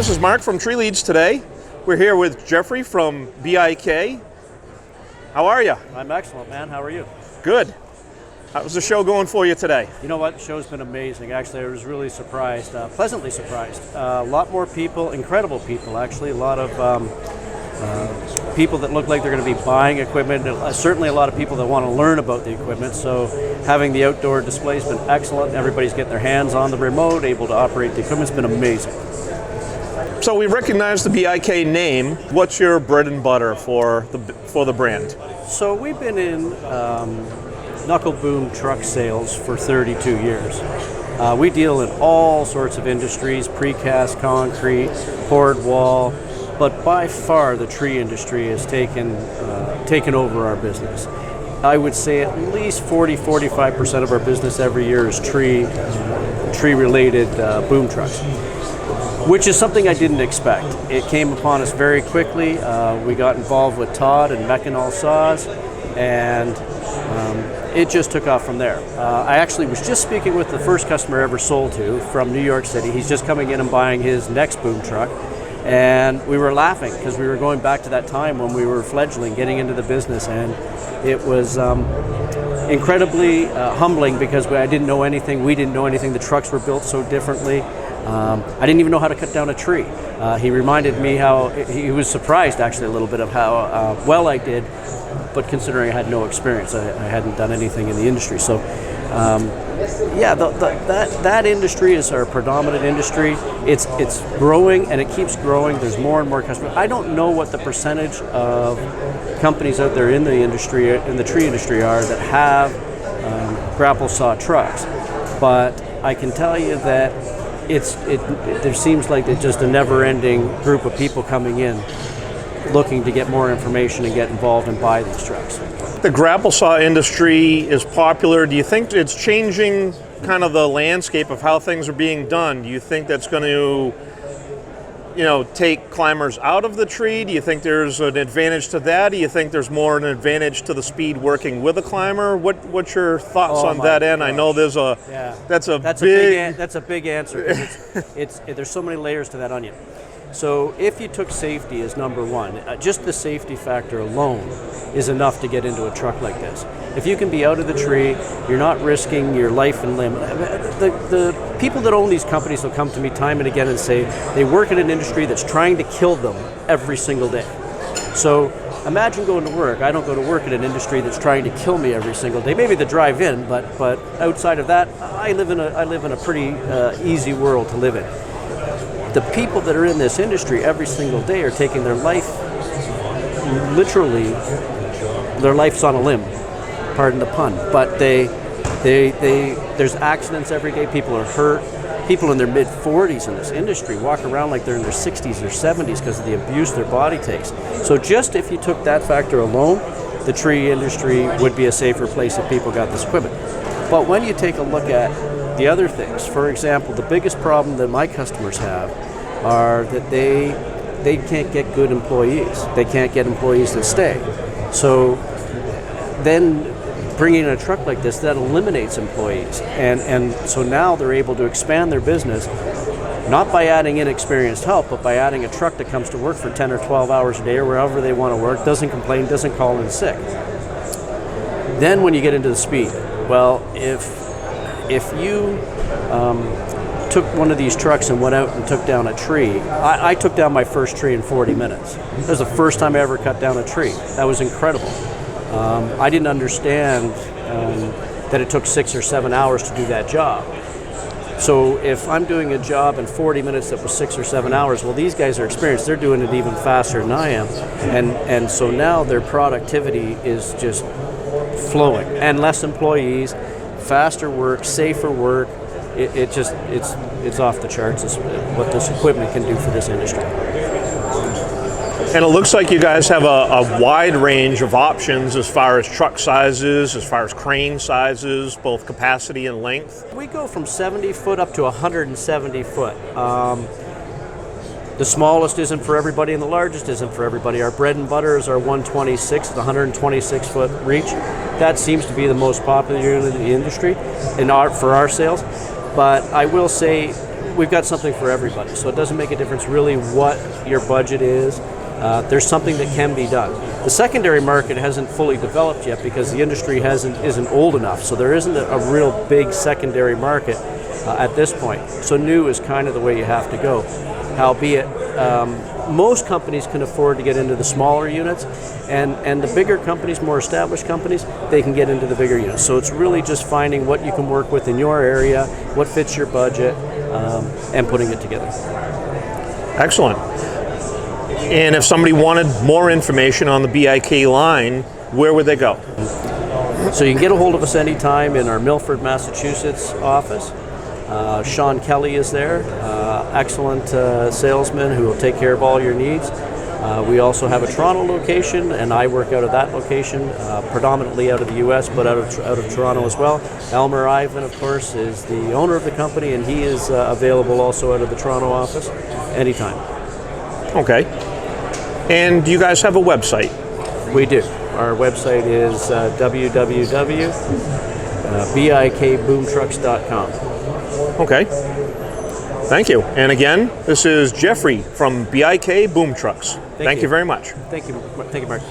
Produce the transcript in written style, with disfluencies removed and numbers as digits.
This is Mark from Tree Leads today. We're here with Jeffrey from BIK. How are you? I'm excellent, man. How are you? Good. How's the show going for you today? You know what? The show's been amazing. Actually, I was really surprised, pleasantly surprised. A lot more people, incredible people, actually. A lot of people that look like they're going to be buying equipment. Certainly a lot of people that want to learn about the equipment. So having the outdoor display's been excellent. Everybody's getting their hands on the remote, able to operate the equipment. It's been amazing. So we recognize the BIK name. What's your bread and butter for the brand? So we've been in knuckle boom truck sales for 32 years. We deal in all sorts of industries, precast concrete, poured wall, but by far the tree industry has taken over our business. I would say at least 40-45% of our business every year is tree-related boom trucks, which is something I didn't expect. It came upon us very quickly. We got involved with Todd and Methanol Saws, and it just took off from there. I actually was just speaking with the first customer I ever sold to from New York City. He's just coming in and buying his next boom truck. And we were laughing because we were going back to that time when we were fledgling, getting into the business, and it was incredibly humbling because I didn't know anything, we didn't know anything, the trucks were built so differently. I didn't even know how to cut down a tree. He reminded me how, he was surprised actually a little bit of how well I did, but considering I had no experience, I hadn't done anything in the industry. So yeah, that industry is our predominant industry. It's growing and it keeps growing. There's more and more customers. I don't know what the percentage of companies out there in the industry, in the tree industry, are that have grapple saw trucks, but I can tell you that there seems like there's just a never-ending group of people coming in looking to get more information and get involved and buy these trucks. The grapple saw industry is popular. Do you think it's changing kind of the landscape of how things are being done? Do you think that's going to, take climbers out of the tree? Do you think there's an advantage to that? Do you think there's more an advantage to the speed working with a climber? What's your thoughts on that end? Gosh. I know there's that's a big answer. There's so many layers to that onion. So if you took safety as number one, just the safety factor alone is enough to get into a truck like this. If you can be out of the tree, you're not risking your life and limb. The people that own these companies will come to me time and again and say they work in an industry that's trying to kill them every single day. So imagine going to work. I don't go to work in an industry that's trying to kill me every single day. Maybe the drive-in, but outside of that, I live in a pretty easy world to live in. The people that are in this industry every single day are taking their life, literally, their life's on a limb, pardon the pun, but there's accidents every day, people are hurt, people in their mid-40s in this industry walk around like they're in their 60s or 70s because of the abuse their body takes. So just if you took that factor alone, the tree industry would be a safer place if people got this equipment. But when you take a look at the other things, for example, the biggest problem that my customers have are that they can't get good employees. They can't get employees to stay. So then bringing in a truck like this, that eliminates employees. And so now they're able to expand their business, not by adding inexperienced help, but by adding a truck that comes to work for 10 or 12 hours a day or wherever they want to work, doesn't complain, doesn't call in sick. Then when you get into the speed, well, if you took one of these trucks and went out and took down a tree, I took down my first tree in 40 minutes. That was the first time I ever cut down a tree. That was incredible. I didn't understand that it took 6 or 7 hours to do that job. So if I'm doing a job in 40 minutes that was 6 or 7 hours, well, these guys are experienced. They're doing it even faster than I am. And so now their productivity is just flowing. And less employees, faster work, safer work. It's off the charts. It's what this equipment can do for this industry. And it looks like you guys have a wide range of options as far as truck sizes, as far as crane sizes, both capacity and length. We go from 70 foot up to 170 foot. The smallest isn't for everybody and the largest isn't for everybody. Our bread and butter is our 126, the 126 foot reach. That seems to be the most popular unit in the industry for our sales. But I will say we've got something for everybody. So it doesn't make a difference really what your budget is. There's something that can be done. The secondary market hasn't fully developed yet because the industry isn't old enough. So there isn't a real big secondary market at this point. So new is kind of the way you have to go. Howbeit, most companies can afford to get into the smaller units, and the bigger companies, more established companies, they can get into the bigger units. So it's really just finding what you can work with in your area, what fits your budget, and putting it together. Excellent. And if somebody wanted more information on the BIK line, where would they go? So you can get a hold of us anytime in our Milford, Massachusetts office. Sean Kelly is there, excellent salesman who will take care of all your needs. We also have a Toronto location, and I work out of that location, predominantly out of the U.S., but out of Toronto as well. Elmer Ivan, of course, is the owner of the company, and he is available also out of the Toronto office anytime. Okay. And do you guys have a website? We do. Our website is www.bikboomtrucks.com. Okay. Thank you. And again, this is Jeffrey from BIK Boom Trucks. Thank you very much. Thank you, Mark.